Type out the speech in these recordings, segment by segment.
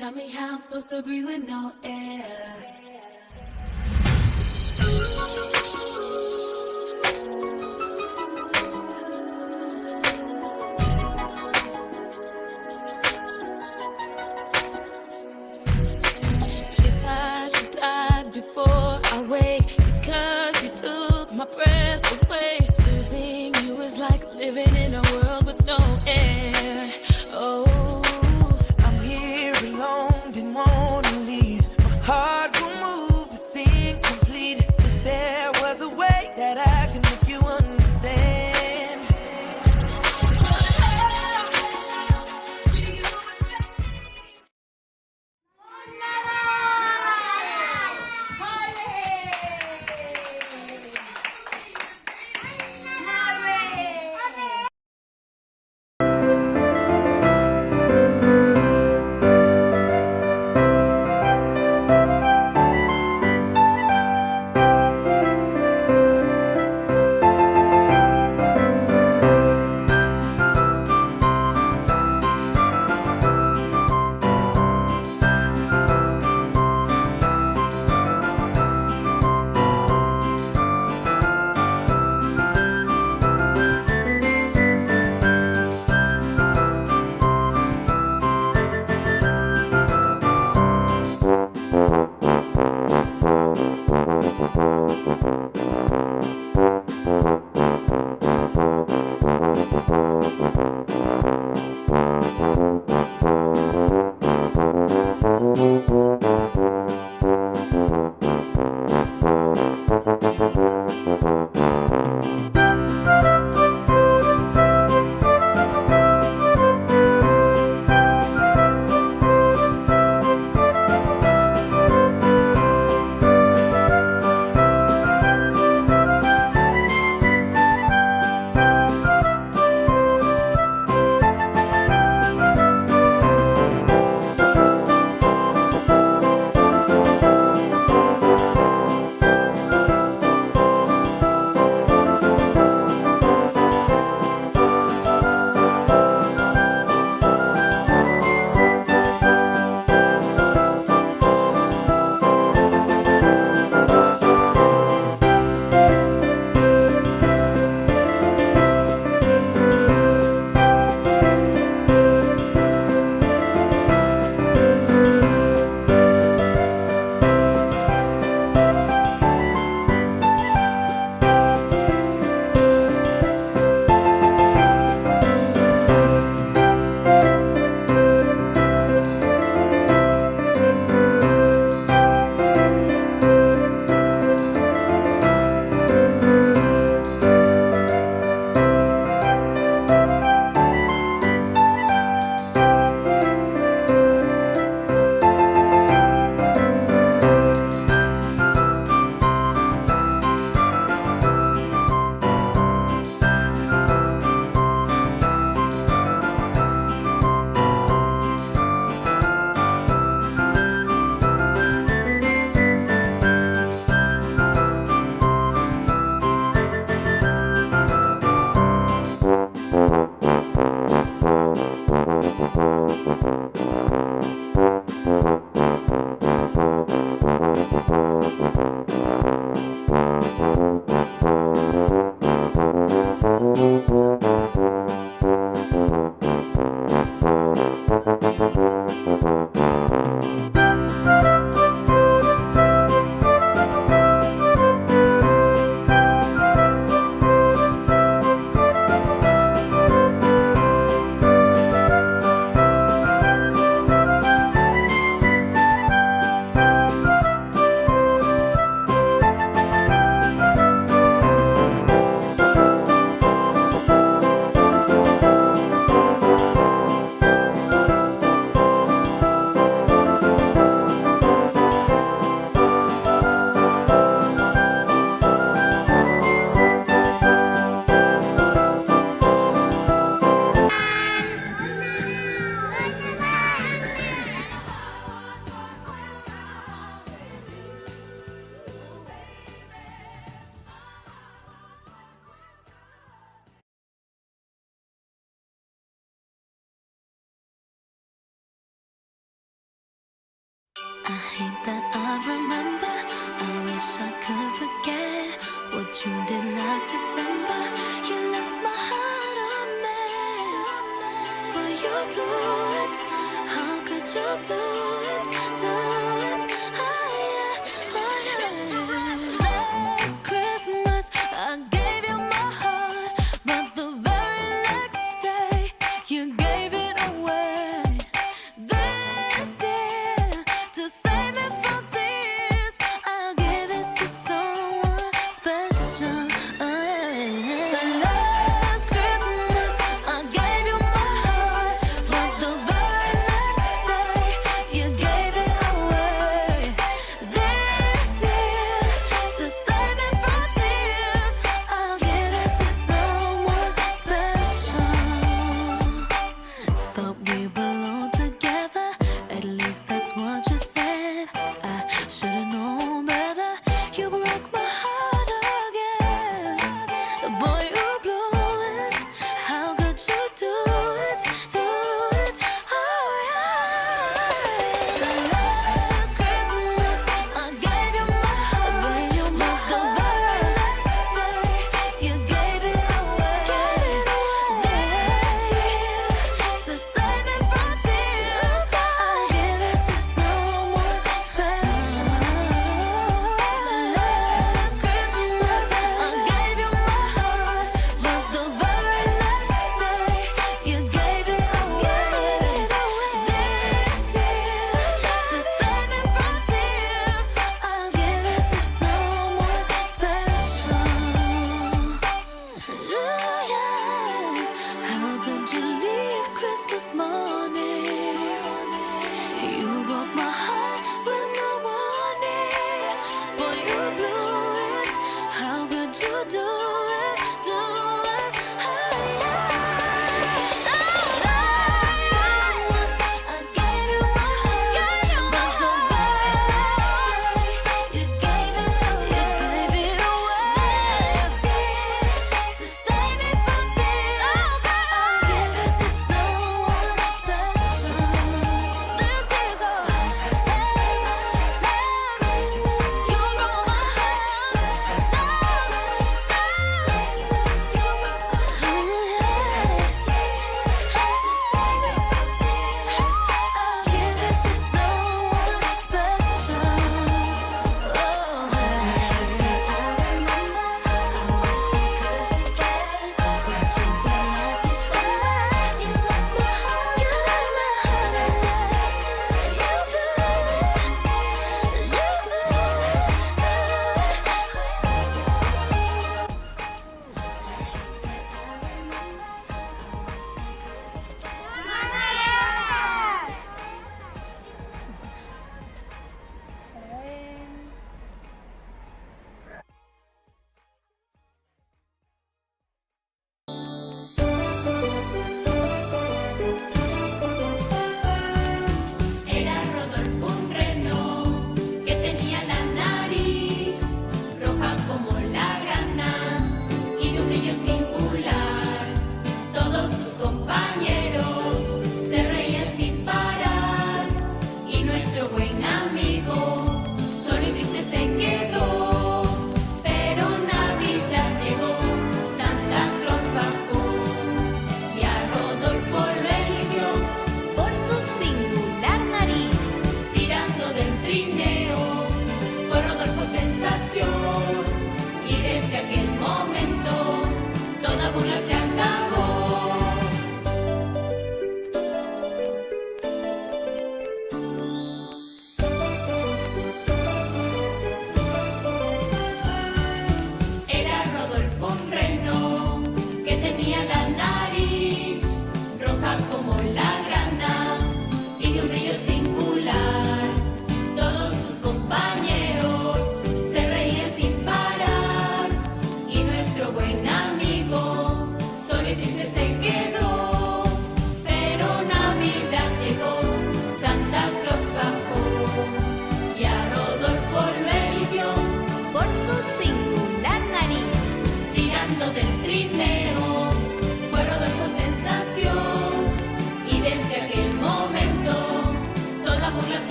Tell me how I'm supposed to breathe with no air. If I should die before I wake, it's 'cause you took my breath away. Losing you is like living in a world with no air. Oh, I'm here alone, didn't want to leave. My heart will move, it's incomplete. If there was a way that I can make you understand. do you expect me?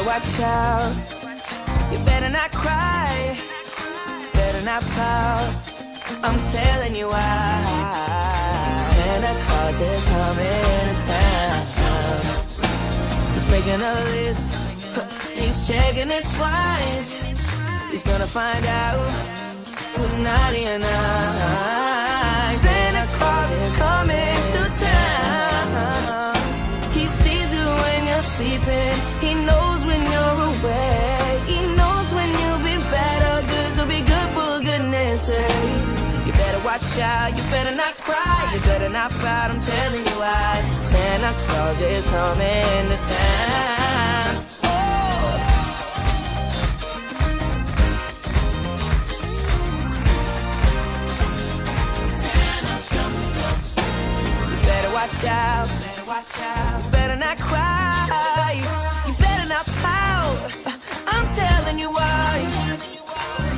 Watch out, you better not cry, better not pout, I'm telling you why. Santa Claus is coming to town. He's making a list, he's checking it twice. He's gonna find out who's naughty and nice. Santa Claus is coming to town. He sees you when you're sleeping, he knows when you're away, he knows when you've been bad or good, so be good for goodness sake. You better watch out, you better not cry, you better not pout, I'm telling you why. Santa Claus is coming to town. Watch out, you better not cry, you better not pout, I'm telling you why.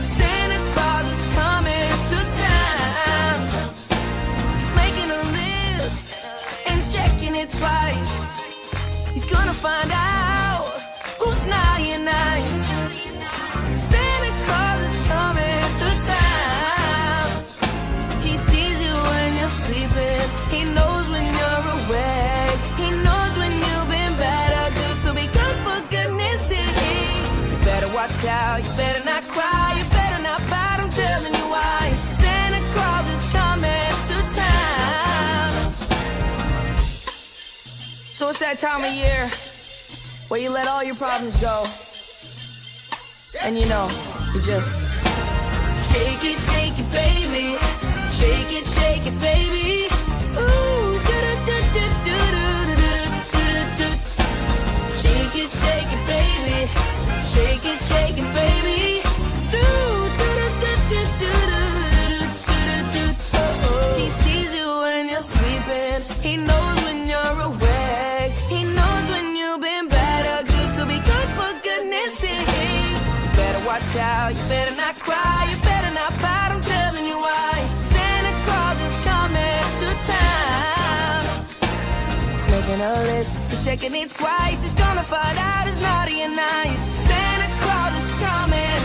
Santa Claus is coming to town. He's making a list and checking it twice. He's gonna find out it's that time of year where you let all your problems go. And you know, you just shake it, baby. Shake it, baby. Ooh, shake it, baby. Shake it, baby. He sees you when you're sleeping. He knows when you're awake. He knows when you've been bad or good. So be good for goodness sake. You better watch out. You better not cry. You better not fight. I'm telling you why. Santa Claus is coming to town. He's making a list. He's checking it twice. He's gonna find out it's naughty and nice. Santa Claus is coming.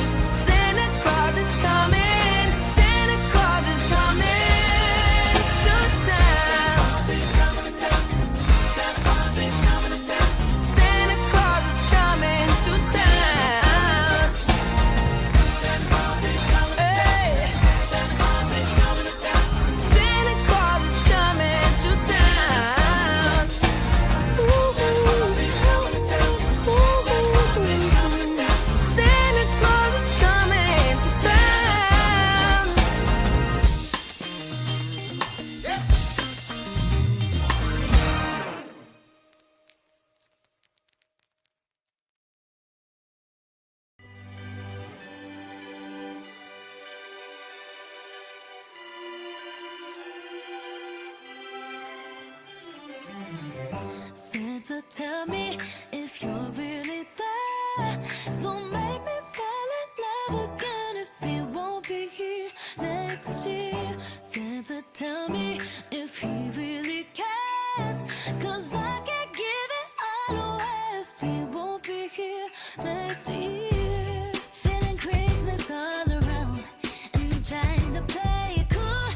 Santa Claus is coming. Santa Claus is coming to town. Santa Claus is coming to town. Santa Claus is coming to town. Santa Claus is coming to town. Santa Claus is coming to town. Santa Claus is coming to town. Santa Claus is coming to town. Santa Claus is coming to town. Santa Claus is coming to town. Santa Claus is coming to town. Santa, tell me if you're really there. Don't make me fall in love again if you won't be here next year. Santa, tell me if he really cares. 'Cause I can't give it all away if he won't be here next year. Feeling Christmas all around, and I'm trying to play it cool,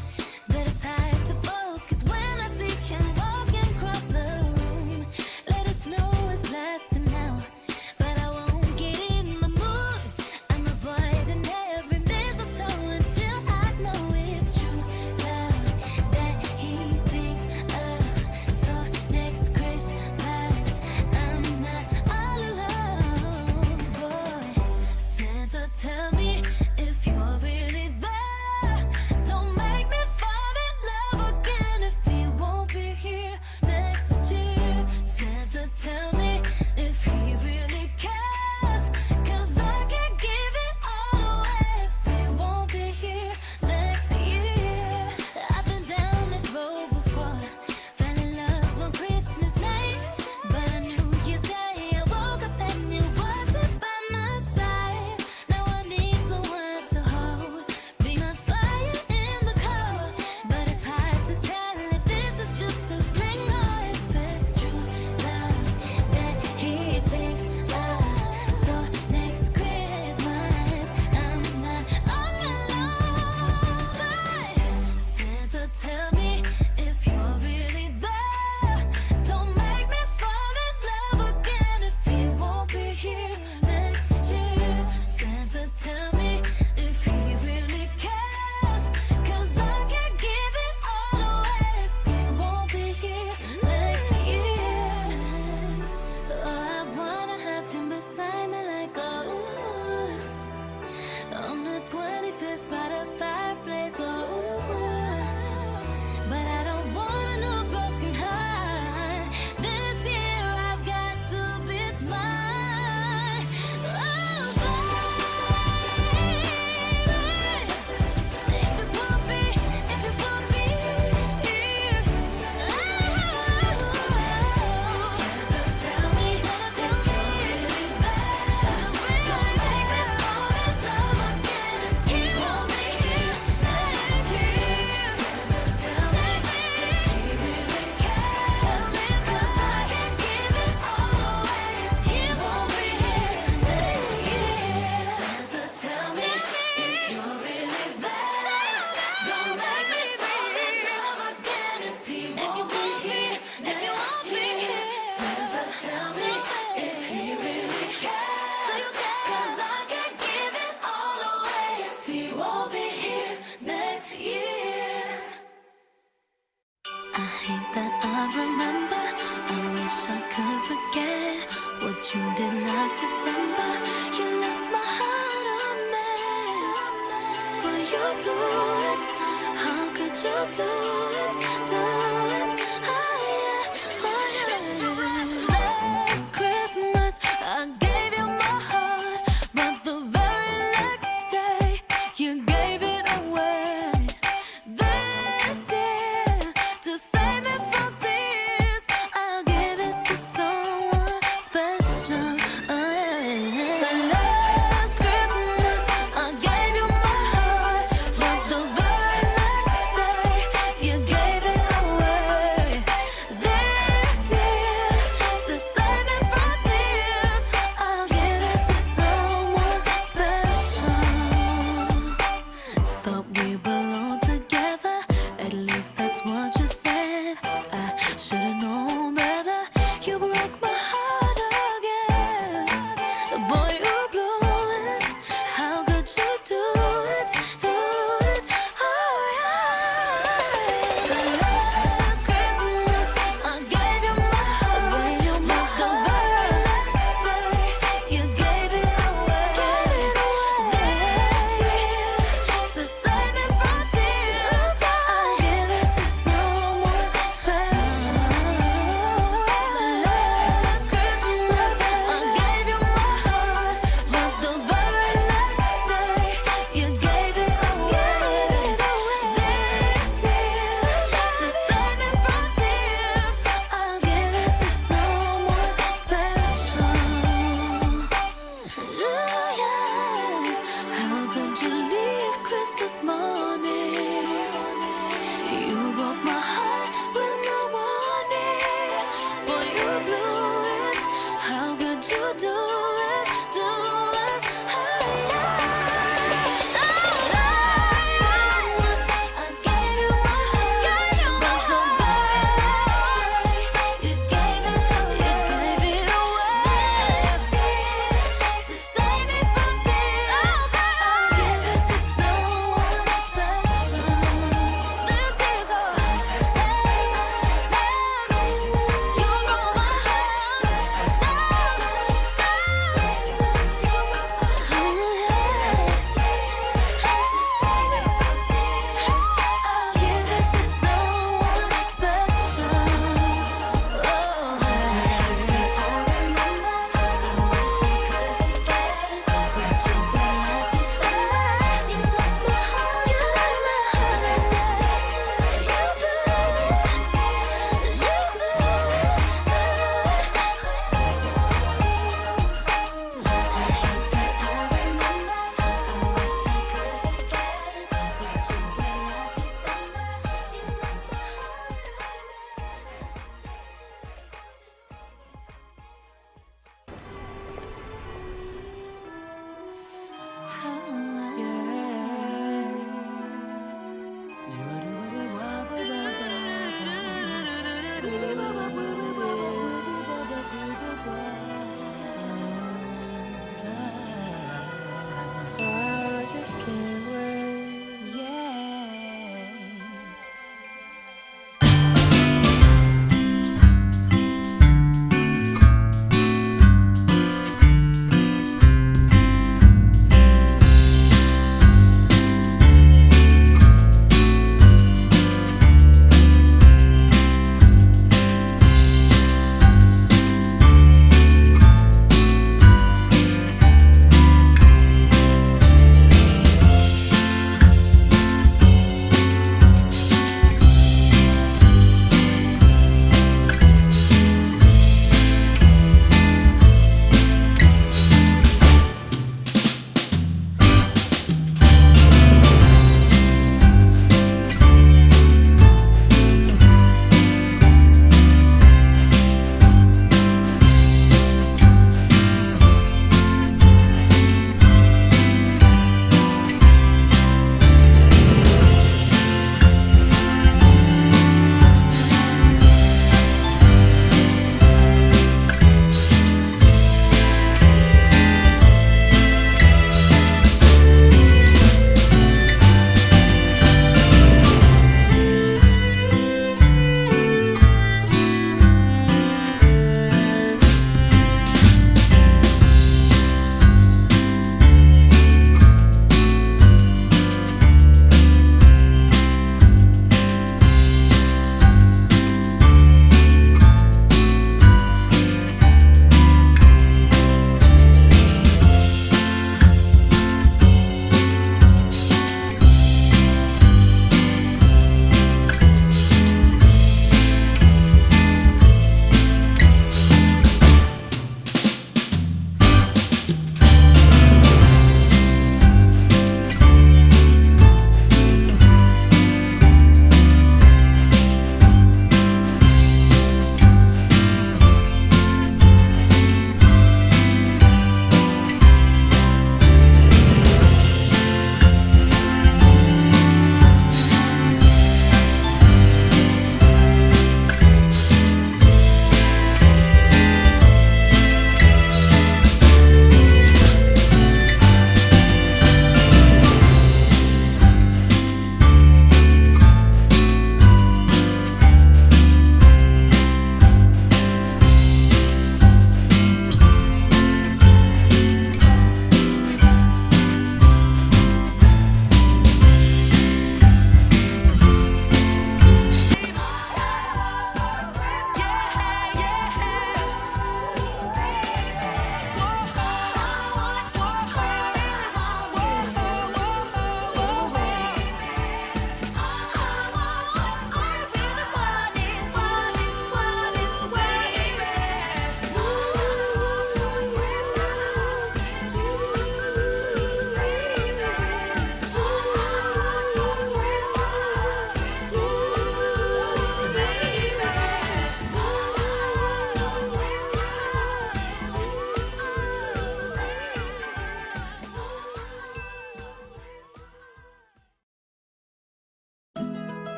but it's hard to focus when I see him walking across the room. Let us know it's blasting now, but I won't get in the mood. I'm avoiding every mistletoe until I know it's true love that he thinks of. So next Christmas, I'm not all alone, boy. Santa, tell me if you're really there. Don't make me fall in love again if he won't be here next year. Santa, tell me if he really cares. 'Cause I can't give it all away if he won't be here next year. I've been down this road before, fell in love on Christmas night, but on New Year's Day I woke up and you wasn't by my side. Now I need someone to hold, be my fire in the cold. But it's hard to tell if this is just a fling or if it's true love that he thinks of. So next Christmas, I'm not all alone, but Santa, tell me if you're really there. Don't make me fall in love again if he won't be here next year. Santa, tell me if he really cares. 'Cause I can't give it all away if he won't be here next year. Oh, I wanna have him beside me like on the 25th by the fireplace. But I don't want a new broken heart. This year I've got to be smart. Oh, baby, if it won't be here, tell me if you're really bad. Don't make me fall in love again if he won't be here next year. Tell me if he really cares. 'Cause I can't give it all away if he won't be here next year. Santa, tell me if you're really bad. Don't make me fall in love again if he won't be here next year. Santa, tell me if he really cares. 'Cause I can't give it all away if he won't be here next year. I hate that I remember. I wish I blew it. How could you do it? Do it. Oh yeah, oh yeah. Last Christmas I gave you my heart, but the very next day you gave it away. This year, to save me from tears, I'll give it to someone special. Oh yeah. The last Christmas I gave you my heart, but the very next day you gave it away. This year, to save me from tears, I'll give it to someone special. Thought we belonged together, at least that's what you said. I should've known better. You broke my heart again. Boy, you blew it. How could you do it? Do it. Oh yeah. The last Christmas I gave you my heart, but the very next day you gave it away. This year, to save me from tears, I'll give it to someone special. Last Christmas I gave you my heart, but the very next day you gave it away. This year, to save me from tears, I'll give it to someone special. Ooh, yeah. How could you leave Christmas morning? You broke my heart with no warning. Boy, you blew it. How could you do it? Do it. Oh, yeah. Last Christmas I gave you my heart, but the very next day you gave it away. This year, to save me from tears, I'll give it to someone special.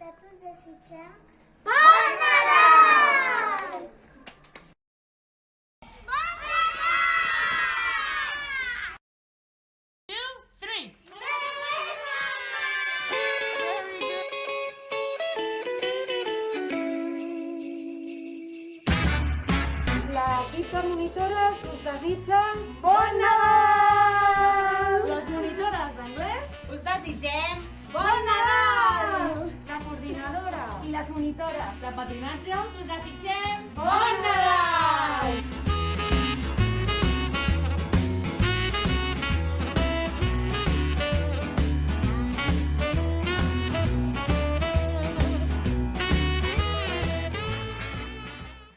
entitats us desitgem Bon Nadal! L'equip de monitores us desitja Bon Nadal! Les monitores d'anglès Us desitgem Bon Nadal! La coordinadora I les monitores de patronatge us desitgem Bon Nadal!